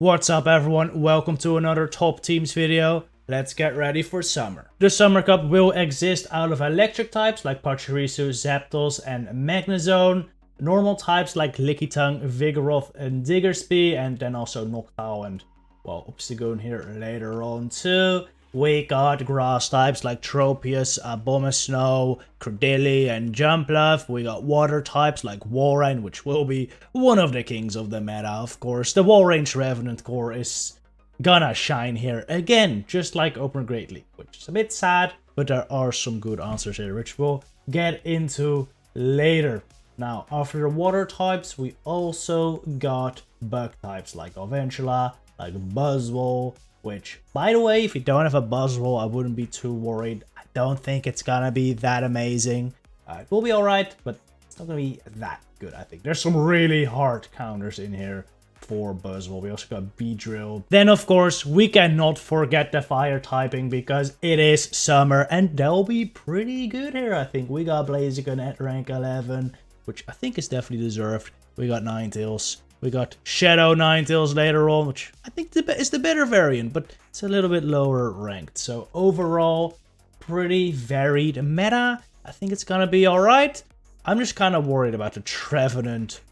What's up everyone, welcome to another top teams video. Let's get ready for summer. The Summer Cup will exist out of electric types like Pachirisu, Zapdos and Magnezone, normal types like Lickitung, Vigoroth and Diggersby, and then also Noctowl and, well, Obstagoon here later on too. We got grass types like Tropius, Abomasnow, Credilli, and Jumpluff. We got water types like Walrein, which will be one of the kings of the meta, of course. The Walrein Revenant core is gonna shine here again, just like Open Great League, which is a bit sad, but there are some good answers here, which we'll get into later. Now, after the water types, we also got bug types like Aventula, like Buzzwole, which, by the way, if you don't have a Buzzwole, I wouldn't be too worried. I don't think it's gonna be that amazing. It will be alright, but it's not gonna be that good, I think. There's some really hard counters in here for Buzzwole. We also got Beedrill. Then, of course, we cannot forget the fire typing because it is summer, and they'll be pretty good here, I think. We got Blaziken at rank 11, which I think is definitely deserved. We got Ninetales. We got Shadow Ninetales later on, which I think is the better variant, but it's a little bit lower ranked. So overall, pretty varied meta. I think it's gonna be alright. I'm just kind of worried about the Trevenant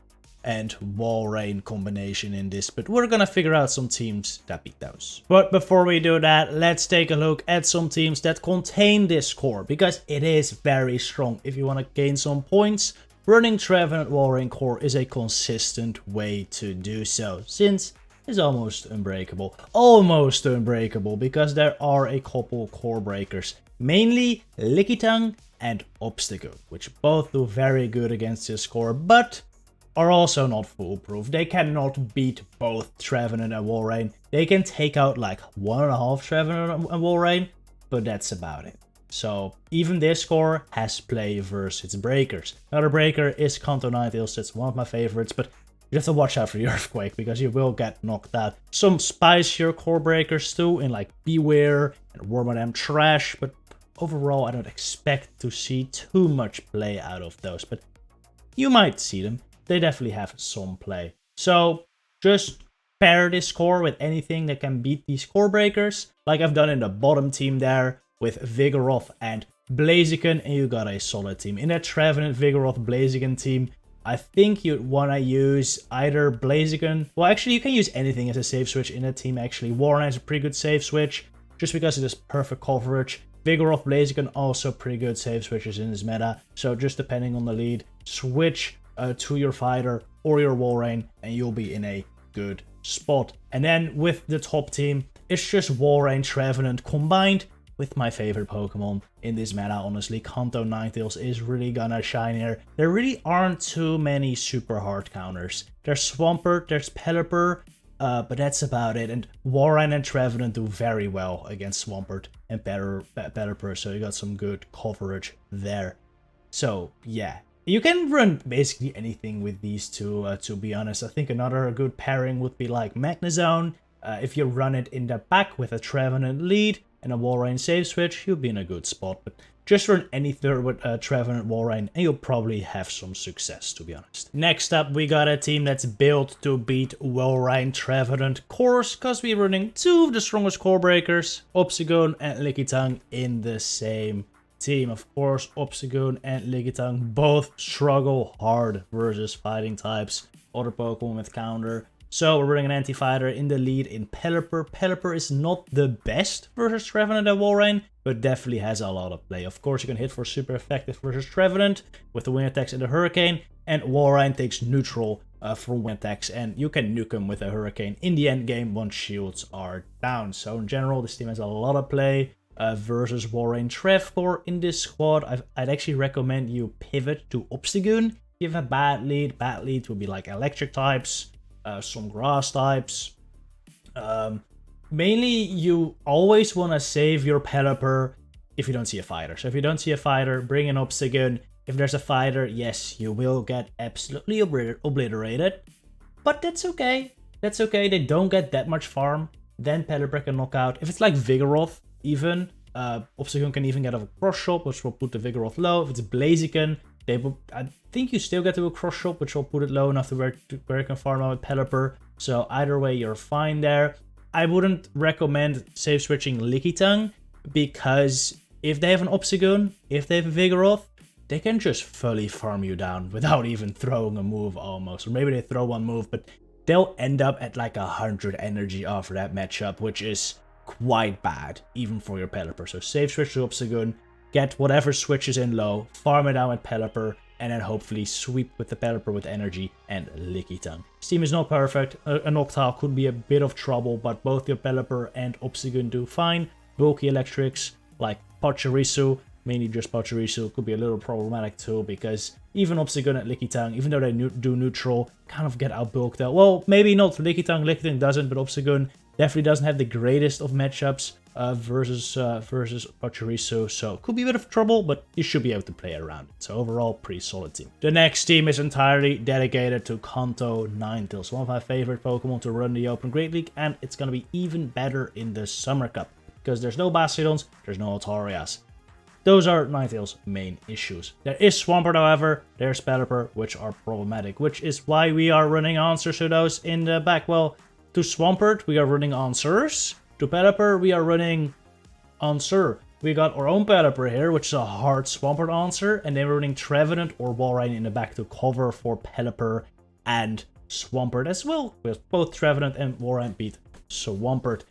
and Walrein combination in this, but we're gonna figure out some teams that beat those. But before we do that, let's take a look at some teams that contain this core, because it is very strong. If you want to gain some points, running Trevenant Walrein core is a consistent way to do so, since it's almost unbreakable. Almost unbreakable, because there are a couple core breakers, mainly Lickitung and Obstagoon, which both do very good against this core, but are also not foolproof. They cannot beat both Trevenant and Walrein. They can take out like 1.5 Trevenant and Walrein, but that's about it. So even this core has play versus its breakers. Another breaker is Kanto Ninetales, that's one of my favorites, but you have to watch out for the Earthquake because you will get knocked out. Some spicier core breakers too, in like Beware and Wormadam Trash, but overall I don't expect to see too much play out of those, but you might see them. They definitely have some play. So just pair this core with anything that can beat these core breakers, like I've done in the bottom team there, with Vigoroth and Blaziken, and you got a solid team. In that Trevenant Vigoroth Blaziken team, I think you'd want to use either Blaziken. Well, actually, you can use anything as a save switch in that team, actually. Warren is a pretty good save switch, just because it is perfect coverage. Vigoroth Blaziken also pretty good save switches in this meta, so just depending on the lead, switch to your fighter or your Walrein, and you'll be in a good spot. And then with the top team, it's just Walrein Trevenant combined with my favorite Pokemon in this meta, honestly. Kanto Ninetales is really gonna shine here. There really aren't too many super hard counters. There's Swampert, there's Pelipper, but that's about it. And Walrein and Trevenant do very well against Swampert and Pelipper, so you got some good coverage there. So yeah, you can run basically anything with these two, to be honest. I think another good pairing would be like Magnezone. If you run it in the back with a Trevenant lead and a Walrein save switch, you'll be in a good spot. But just run any third with Trevenant Walrein and you'll probably have some success, to be honest. Next up, we got a team that's built to beat Walrein Trevenant cores, because we're running two of the strongest core breakers, Obstagoon and Lickitung, in the same team. Of course, Obstagoon and Lickitung both struggle hard versus fighting types, other Pokemon with counter. So we're running an anti-fighter in the lead in Pelipper. Pelipper is not the best versus Trevenant and Walrein, but definitely has a lot of play. Of course, you can hit for super effective versus Trevenant with the wing attacks and the Hurricane, and Walrein takes neutral for wing attacks, and you can nuke him with a Hurricane in the end game once shields are down. So in general, this team has a lot of play versus Walrein Trev core in this squad. I'd actually recommend you pivot to Obstagoon. You have a bad lead would be like electric types, some grass types. Mainly, you always want to save your Pelipper if you don't see a fighter. So if you don't see a fighter, bring in Obstagoon. If there's a fighter, yes, you will get absolutely obliterated. But that's okay. That's okay. They don't get that much farm. Then Pelipper can knock out. If it's like Vigoroth, even, Obstagoon can even get a cross shot, which will put the Vigoroth low. If it's Blaziken, I think you still get to a cross shot, which will put it low enough to where you can farm out with Pelipper. So either way, you're fine there. I wouldn't recommend save switching Lickitung, because if they have an Obstagoon, if they have a Vigoroth, they can just fully farm you down without even throwing a move almost. Or maybe they throw one move, but they'll end up at like 100 energy after that matchup, which is quite bad, even for your Pelipper. So save switch to Obstagoon, get whatever switches in low, farm it down with Pelipper, and then hopefully sweep with the Pelipper with energy and Lickitung. This team is not perfect. A Noctowl could be a bit of trouble, but both your Pelipper and Obstagoon do fine. Bulky electrics like Pachirisu, mainly just Pachirisu, could be a little problematic too, because even Obstagoon and Lickitung, even though they do neutral, kind of get outbulked out. Well, maybe not Lickitung. Lickitung doesn't, but Obstagoon definitely doesn't have the greatest of matchups versus Pachirisu, so could be a bit of trouble, but you should be able to play around it. So overall, pretty solid team. The next team is entirely dedicated to Kanto Ninetales, one of my favorite Pokemon to run the Open Great League, and it's gonna be even better in the Summer Cup, because there's no Bastiodons, there's no Altarias. Those are Ninetales' main issues. There is Swampert, however, there's Pelipper, which are problematic, which is why we are running answers to those in the back. Well, to Swampert, we are running answers. To Pelipper, we are running answer. We got our own Pelipper here, which is a hard Swampert answer, and then we're running Trevenant or Walrein in the back to cover for Pelipper and Swampert as well, with both Trevenant and Walrein beat Swampert.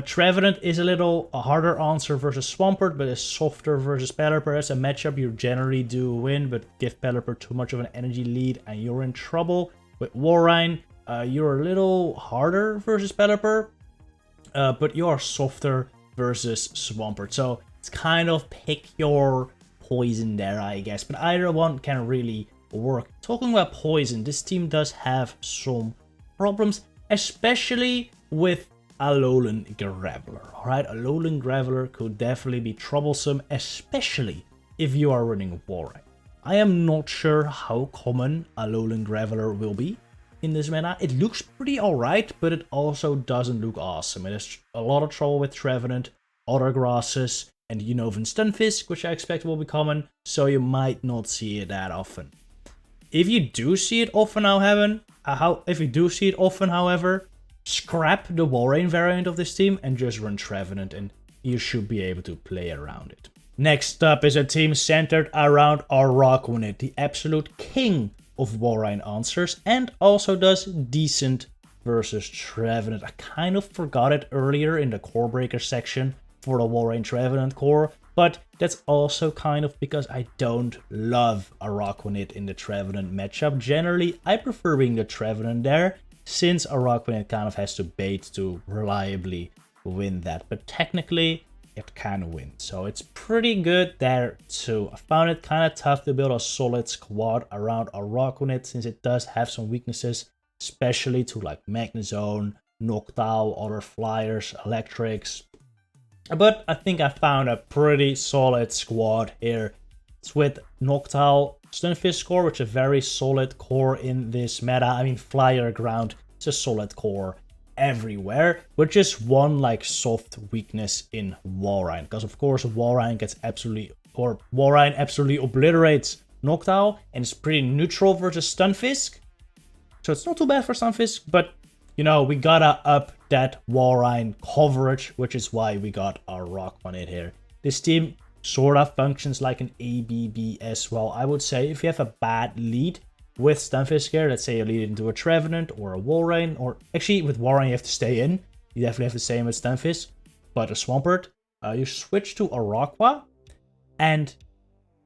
Trevenant is a little harder answer versus Swampert, but is softer versus Pelipper. It's a matchup you generally do win, but give Pelipper too much of an energy lead and you're in trouble. With Walrein, you're a little harder versus Pelipper, but you are softer versus Swampert. So it's kind of pick your poison there, I guess. But either one can really work. Talking about poison, this team does have some problems, especially with Alolan Graveler. Alright, Alolan Graveler could definitely be troublesome, especially if you are running Walrein. I am not sure how common Alolan Graveler will be in this meta. It looks pretty alright, but it also doesn't look awesome. It has a lot of trouble with Trevenant, other grasses, and Unova Stunfisk, which I expect will be common, so you might not see it that often. If you do see it often, however, scrap the Walrein variant of this team and just run Trevenant, and you should be able to play around it. Next up is a team centered around Araquanid, the absolute king of Walrein answers, and also does decent versus Trevenant. I kind of forgot it earlier in the core breaker section for the Walrein Trevenant core, but that's also kind of because I don't love Araquanid in the Trevenant matchup. Generally, I prefer being the Trevenant there, since Araquanid kind of has to bait to reliably win that, but technically it can win, so it's pretty good there too. I found it kind of tough to build a solid squad around Araquanid, since it does have some weaknesses, especially to like Magnezone, Noctowl, other flyers, electrics, but I think I found a pretty solid squad here. It's with Noctowl Stunfisk core, which is a very solid core in this meta. I mean, Flyer Ground is a solid core everywhere, with just one like soft weakness in Walrein, because of course Walrein absolutely obliterates Noctowl and is pretty neutral versus Stunfisk. So it's not too bad for Stunfisk, but you know, we gotta up that Walrein coverage, which is why we got our Araquanid here. This team sort of functions like an ABB as well. I would say if you have a bad lead with Stunfisk here, let's say you lead into a Trevenant or a Walrein, or actually with Walrein you have to stay in. You definitely have to stay in with Stunfisk, but a Swampert, you switch to Araquanid, and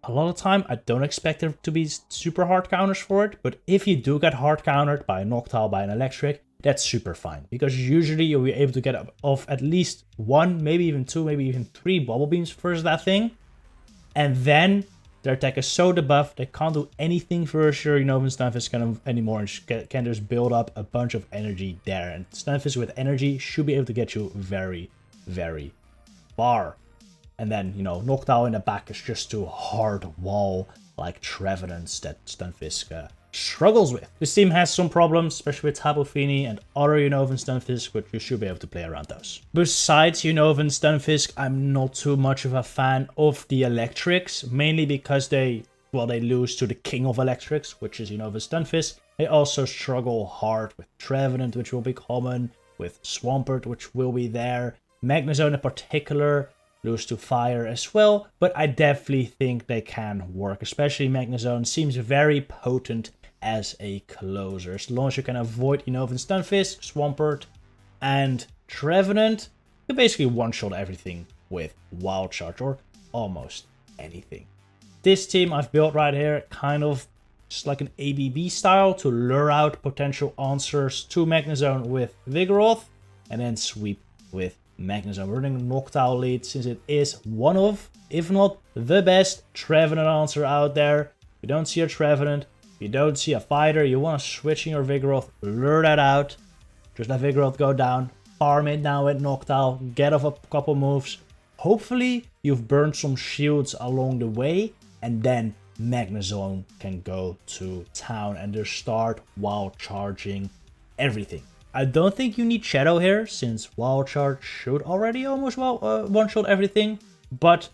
a lot of the time I don't expect there to be super hard counters for it, but if you do get hard countered by a Noctowl, by an Electric, that's super fine, because usually you'll be able to get off at least one, maybe even two, maybe even three Bubble Beams versus that thing, and then their attack is so debuffed they can't do anything versus your Unova Stunfisk anymore, and can just build up a bunch of energy there, and Stunfisk with energy should be able to get you very, very far. And then, you know, Noctowl in the back is just too hard wall like Trevenants that Stunfisk struggles with. This team has some problems, especially with Tapu Fini and other Unova Stunfisk, but you should be able to play around those. Besides Unova Stunfisk, I'm not too much of a fan of the Electrics, mainly because they lose to the king of Electrics, which is Unova Stunfisk. They also struggle hard with Trevenant, which will be common, with Swampert, which will be there. Magnezone in particular, lose to Fire as well, but I definitely think they can work. Especially Magnezone seems very potent as a closer. As long as you can avoid Unova Stunfisk, Swampert, and Trevenant, you basically one-shot everything with Wild Charge, or almost anything. This team I've built right here, kind of just like an ABB style to lure out potential answers to Magnezone with Vigoroth, and then sweep with Magnezone. We're running Noctowl lead since it is one of, if not the best, Trevenant answer out there. If you don't see a Trevenant, if you don't see a fighter, you want to switch in your Vigoroth, lure that out. Just let Vigoroth go down, farm it now with Noctowl, get off a couple moves. Hopefully you've burned some shields along the way, and then Magnezone can go to town and just start wild charging everything. I don't think you need Shadow here, since Wild Charge should already almost one-shot everything, but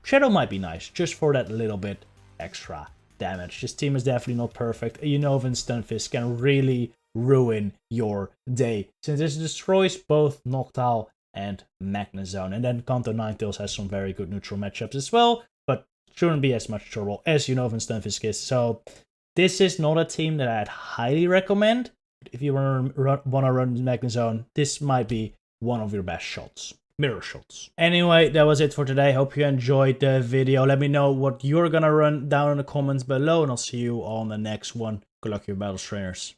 Shadow might be nice, just for that little bit extra damage. This team is definitely not perfect. A Unova Stunfisk can really ruin your day, since this destroys both Noctowl and Magnezone. And then Kanto Ninetales has some very good neutral matchups as well, but shouldn't be as much trouble as Unova Stunfisk is. So this is not a team that I'd highly recommend. If you want to run Magnezone, this might be one of your best shots. Mirror shots. Anyway, that was it for today. Hope you enjoyed the video. Let me know what you're gonna run down in the comments below, and I'll see you on the next one. Good luck, your battle trainers.